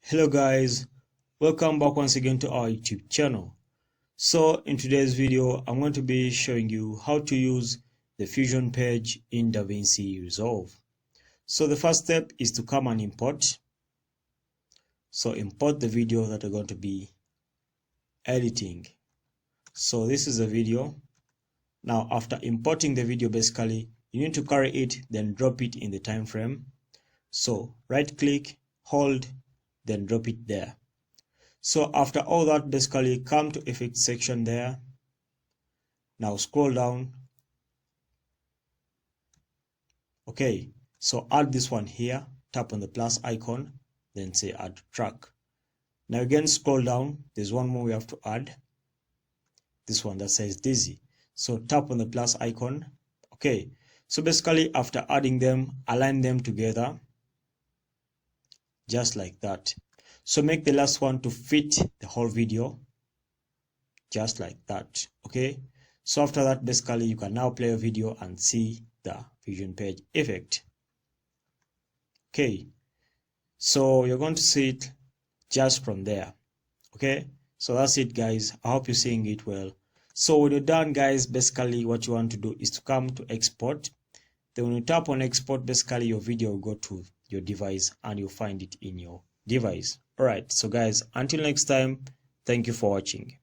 Hello guys, welcome back once again to our YouTube channel. So in today's video I'm going to be showing you how to use the Fusion page in DaVinci Resolve. So the first step is to come and import. So import the video that we're going to be editing. So this is a video. Now after importing the video, basically you need to carry it, then drop it in the time frame. So right click, hold, then drop it there. So after all that, basically come to effect section there. Now scroll down. Okay, so add this one here, tap on the plus icon, then say add track. Now again scroll down, there's one more we have to add, this one that says Daisy. So tap on the plus icon. Okay, so basically after adding them, align them together just like that. So make the last one to fit the whole video just like that. Okay, so after that, basically you can now play a video and see the Fusion page effect. Okay, so you're going to see it just from there. Okay, so that's it guys, I hope you're seeing it well. So when you're done guys, basically what you want to do is to come to export. Then when you tap on export, basically your video will go to your device and you'll find it in your device. Alright, so guys, until next time, thank you for watching.